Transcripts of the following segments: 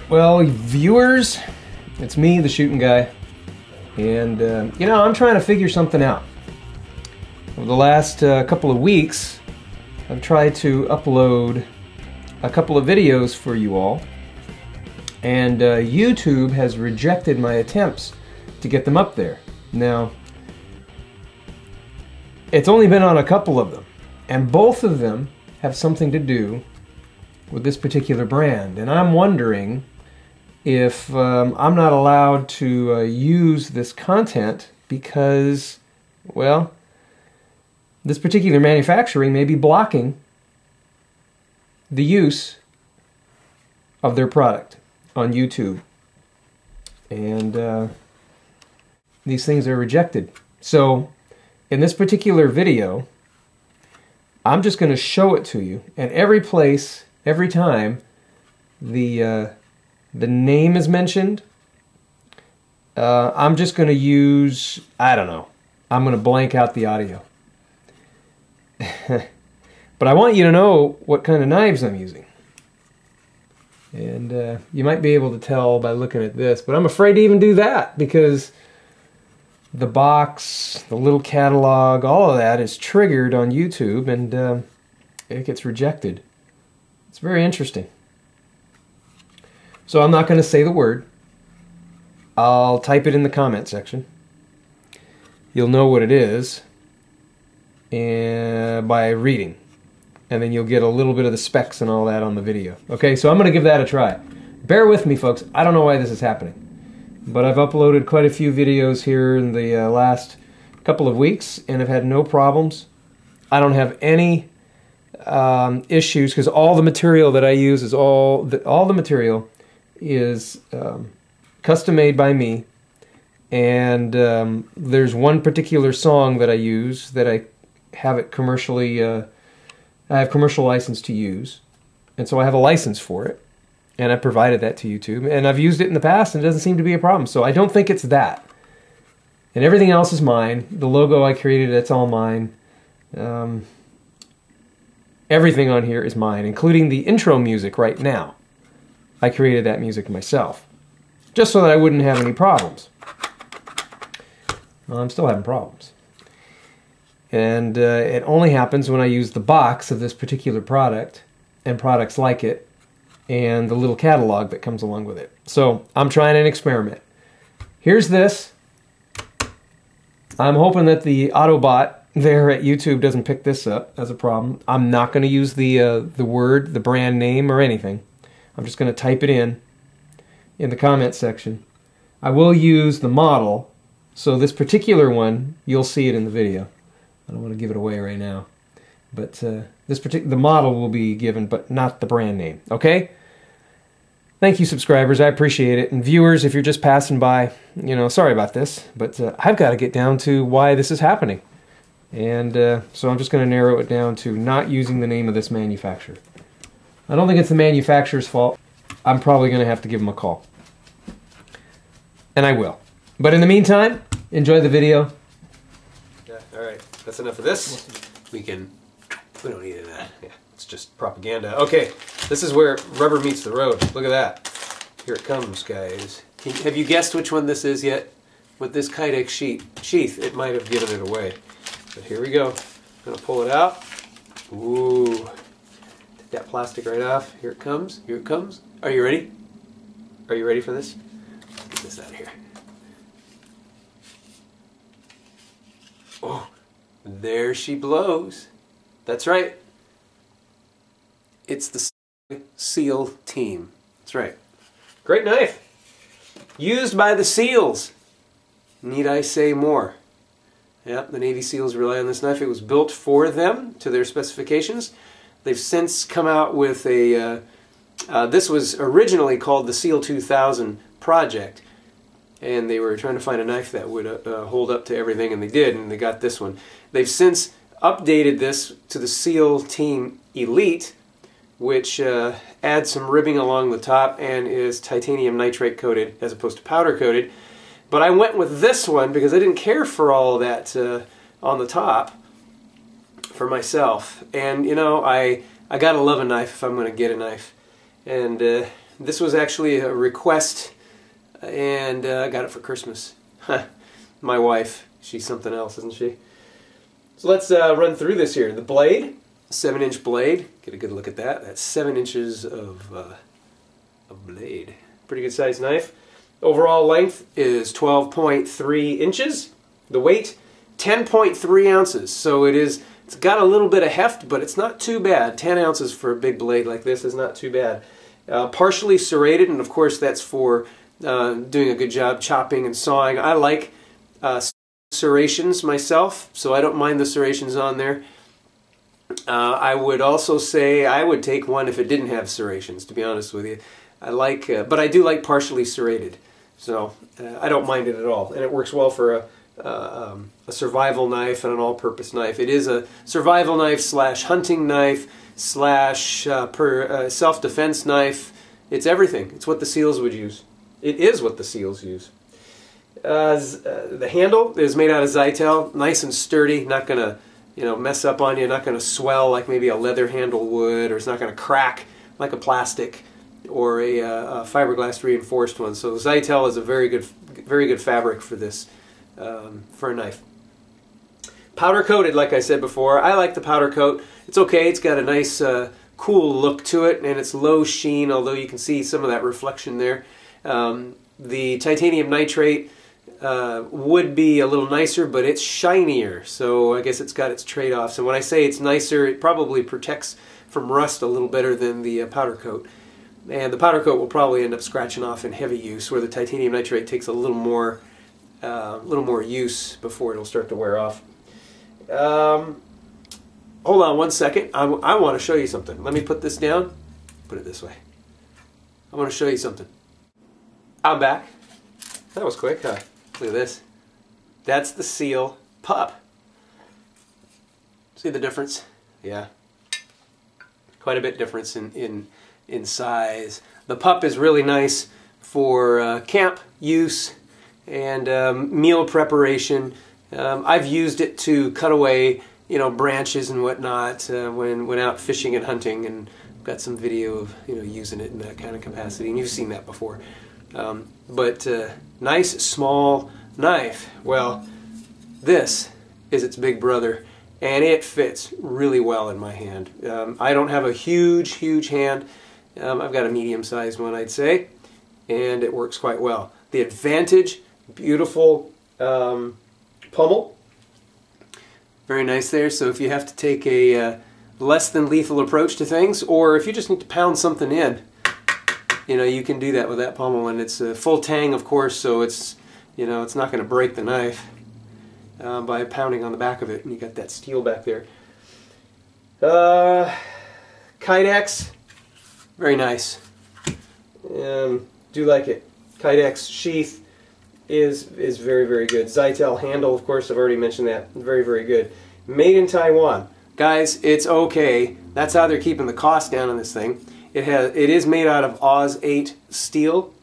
Well, viewers, it's me, the shooting guy, and you know, I'm trying to figure something out. Over the last couple of weeks, I've tried to upload a couple of videos for you all, and YouTube has rejected my attempts to get them up there. Now, it's only been on a couple of them, and both of them have something to do with this particular brand, and I'm wondering if I'm not allowed to use this content because, well, this particular manufacturing may be blocking the use of their product on YouTube. And these things are rejected. So in this particular video, I'm just going to show it to you, and every place, every time the name is mentioned, I'm just going to use, I don't know, I'm going to blank out the audio. But I want you to know what kind of knives I'm using. And you might be able to tell by looking at this, but I'm afraid to even do that because the box, the little catalog, all of that is triggered on YouTube, and it gets rejected. It's very interesting. So I'm not going to say the word. I'll type it in the comment section. You'll know what it is by reading. And then you'll get a little bit of the specs and all that on the video. Okay, so I'm going to give that a try. Bear with me, folks. I don't know why this is happening. But I've uploaded quite a few videos here in the last couple of weeks, and I've had no problems. I don't have any issues because all the material that I use is all the material is custom made by me, and there's one particular song that I use that I have it commercially, I have commercial license to use, and so I have a license for it, and I provided that to YouTube, and I've used it in the past, and it doesn't seem to be a problem, so I don't think it's that. And everything else is mine. The logo I created, that's all mine. Everything on here is mine, including the intro music right now. I created that music myself, just so that I wouldn't have any problems. Well, I'm still having problems. And it only happens when I use the box of this particular product and products like it and the little catalog that comes along with it. So I'm trying an experiment. Here's this. I'm hoping that the Autobot there at YouTube doesn't pick this up as a problem. I'm not going to use the word, the brand name, or anything. I'm just going to type it in the comment section. I will use the model, so this particular one, you'll see it in the video. I don't want to give it away right now. But the model will be given, but not the brand name. Okay? Thank you, subscribers. I appreciate it. And viewers, if you're just passing by, you know, sorry about this, but I've got to get down to why this is happening. And so I'm just going to narrow it down to not using the name of this manufacturer. I don't think it's the manufacturer's fault. I'm probably going to have to give them a call. And I will. But in the meantime, enjoy the video. Yeah, alright. That's enough of this. We don't need any of that. Yeah, it's just propaganda. Okay, this is where rubber meets the road. Look at that. Here it comes, guys. Have you guessed which one this is yet? With this Kydex sheath, it might have given it away. But here we go. I'm going to pull it out. Ooh. That plastic right off. Here it comes. Here it comes. Are you ready? Are you ready for this? Get this out of here. Oh, there she blows. That's right. It's the SOG Seal Team. That's right. Great knife. Used by the SEALs. Need I say more? Yep, the Navy SEALs rely on this knife. It was built for them to their specifications. They've since come out with a, this was originally called the SEAL 2000 project, and they were trying to find a knife that would hold up to everything, and they did, and they got this one. They've since updated this to the SEAL Team Elite, which adds some ribbing along the top and is titanium nitrate coated as opposed to powder coated. But I went with this one because I didn't care for all that on the top for myself. And you know, I gotta love a knife if I'm gonna get a knife. And This was actually a request, and I got it for Christmas. My wife, she's something else, isn't she? So let's run through this here. The blade, 7-inch blade. Get a good look at that. That's 7 inches of blade. Pretty good sized knife. Overall length is 12.3 inches. The weight, 10.3 ounces. So it's got a little bit of heft, but it's not too bad. 10 ounces for a big blade like this is not too bad. Partially serrated, and of course that's for doing a good job chopping and sawing. I like serrations myself, so I don't mind the serrations on there. I would also say I would take one if it didn't have serrations, to be honest with you. I like, but I do like partially serrated, so I don't mind it at all, and it works well for a survival knife and an all-purpose knife. It is a survival knife slash hunting knife slash self-defense knife. It's everything. It's what the SEALs would use. It is what the SEALs use. The handle is made out of Zytel, nice and sturdy, not going to mess up on you, not going to swell like maybe a leather handle would, or it's not going to crack like a plastic or a fiberglass reinforced one. So Zytel is a very good fabric for this, for a knife. Powder coated, like I said before. I like the powder coat. It's okay. It's got a nice cool look to it, and it's low sheen, although you can see some of that reflection there. The titanium nitrate would be a little nicer, but it's shinier, so I guess it's got its trade-offs. And when I say it's nicer, it probably protects from rust a little better than the powder coat. And the powder coat will probably end up scratching off in heavy use, where the titanium nitrate takes a little more use before it'll start to wear off. Hold on one second. I want to show you something. Let me put this down. Put it this way. I want to show you something. I'm back. That was quick, huh? Look at this. That's the Seal pup. See the difference? Yeah. Quite a bit difference in size. The pup is really nice for camp use and meal preparation. I've used it to cut away, branches and whatnot when out fishing and hunting, and I've got some video of using it in that kind of capacity, and you've seen that before. But nice small knife. Well, this is its big brother, and it fits really well in my hand. I don't have a huge hand. I've got a medium-sized one, I'd say, and it works quite well. The Advantage, beautiful pommel. Very nice there. So if you have to take a less than lethal approach to things, or if you just need to pound something in, you can do that with that pommel, and it's a full tang, of course, so it's it's not going to break the knife by pounding on the back of it, and you got that steel back there. Kydex, very nice. Do like it. Kydex Sheath is very good. Zytel handle, of course, I've already mentioned that. Very good. Made in Taiwan, guys. It's okay. That's how they're keeping the cost down on this thing. It is made out of Oz 8 steel,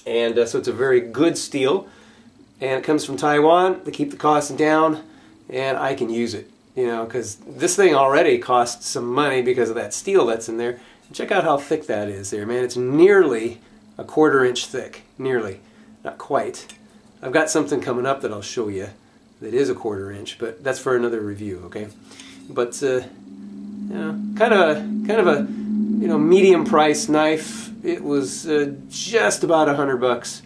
and so it's a very good steel, and it comes from Taiwan. They keep the cost down, and I can use it, because this thing already costs some money because of that steel that's in there. And check out how thick that is there, man. It's nearly a 1/4 inch thick, nearly, not quite. I've got something coming up that I'll show you that is a 1/4 inch, but that's for another review, okay? But kind of a medium price knife. It was just about $100,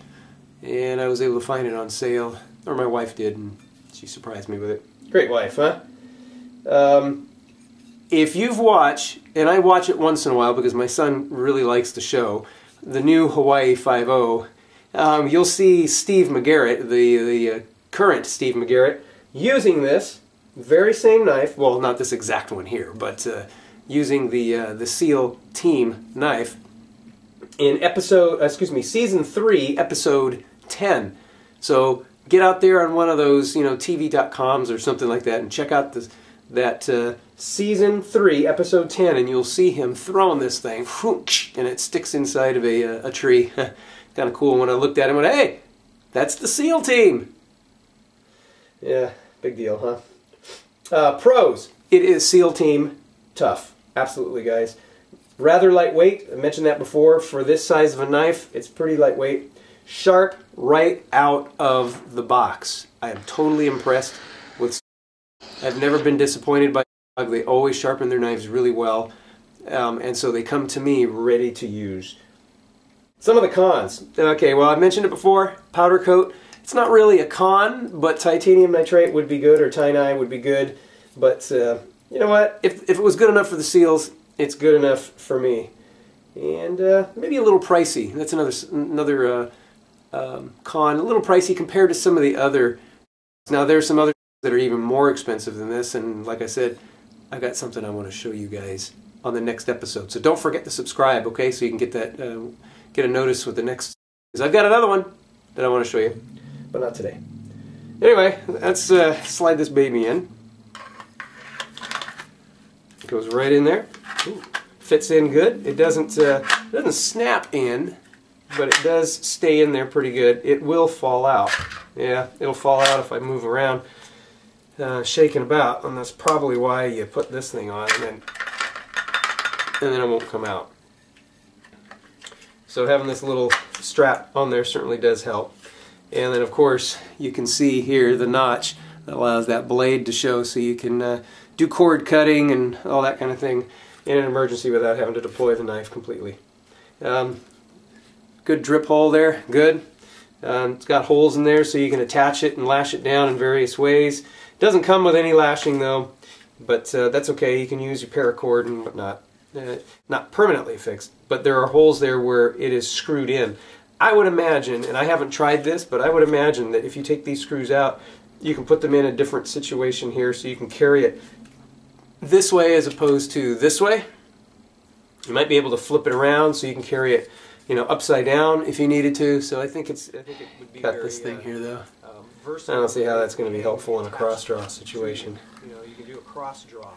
and I was able to find it on sale, or my wife did, and she surprised me with it. Great wife, huh? If you've watched, and I watch it once in a while because my son really likes the show, the new Hawaii 5.0, you'll see Steve McGarrett, the current Steve McGarrett, using this very same knife. Well, not this exact one here, but using the Seal Team knife in season 3, episode 10. So get out there on one of those, TV.coms or something like that, and check out that season 3, episode 10, and you'll see him throwing this thing, and it sticks inside of a tree. Kind of cool. When I looked at him, I went, "Hey, that's the Seal Team." Yeah, big deal, huh? Pros. It is Seal Team tough. Absolutely, guys. Rather lightweight. I mentioned that before. For this size of a knife, it's pretty lightweight. Sharp right out of the box. I am totally impressed with. I've never been disappointed by SOG. They always sharpen their knives really well, and so they come to me ready to use. Some of the cons. Okay, well, I mentioned it before. Powder coat. It's not really a con, but titanium nitrate would be good, or TiNi would be good. But you know what? If it was good enough for the seals, it's good enough for me. And maybe a little pricey. That's another con. A little pricey compared to some of the other. Now there's some other that are even more expensive than this, and like I said, I got something I want to show you guys on the next episode. So don't forget to subscribe, okay? So you can get that, get a notice with the next. Because I've got another one that I want to show you, but not today. Anyway, let's slide this baby in. It goes right in there. Ooh, fits in good. It doesn't snap in, but it does stay in there pretty good. It will fall out. Yeah, it'll fall out if I move around, shaking about, and that's probably why you put this thing on, and then it won't come out. So having this little strap on there certainly does help. And then of course you can see here the notch that allows that blade to show, so you can do cord cutting and all that kind of thing in an emergency without having to deploy the knife completely. Good drip hole there, good. It's got holes in there so you can attach it and lash it down in various ways. It doesn't come with any lashing though, but that's okay. You can use your paracord and whatnot. Not permanently fixed, but there are holes there where it is screwed in. I would imagine, and I haven't tried this, but I would imagine that if you take these screws out, you can put them in a different situation here, so you can carry it this way as opposed to this way. You might be able to flip it around so you can carry it, you know, upside down if you needed to. So I think it would be got this thing here though. I don't see how that's going to be helpful in a cross draw situation. You know, you can do a cross draw,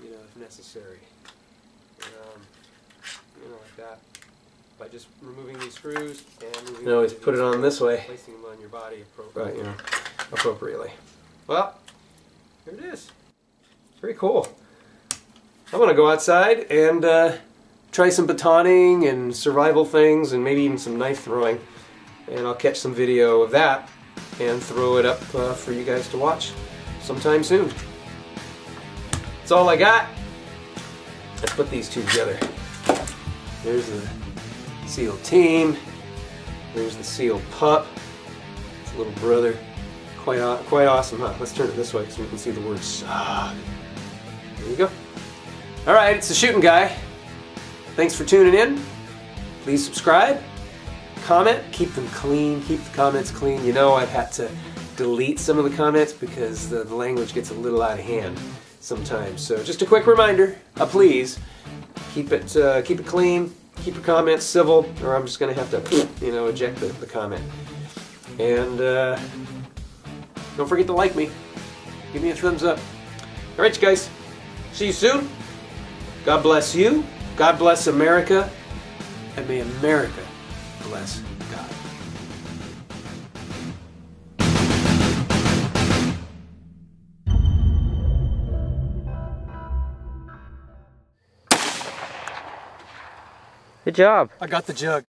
you know, if necessary. You know, like that. By just removing these screws and moving. You always put it on this way, placing them on your body appropriately. Right, you know, appropriately. Well, here it is. Pretty cool. I want to go outside and try some batoning and survival things, and maybe even some knife throwing. And I'll catch some video of that and throw it up for you guys to watch sometime soon. That's all I got. Let's put these two together. There's the Seal Team. There's the Seal Pup. It's a little brother. Quite awesome, huh? Let's turn it this way so we can see the word SOG. There you go. Alright, it's the shooting guy. Thanks for tuning in. Please subscribe, comment, keep them clean, keep the comments clean. You know, I've had to delete some of the comments because the language gets a little out of hand sometimes. So just a quick reminder, please keep it clean, keep your comments civil, or I'm just going to have to, you know, eject the comment. And don't forget to like me. Give me a thumbs up. All right, you guys. See you soon. God bless you. God bless America. And may America bless God. Good job. I got the jug.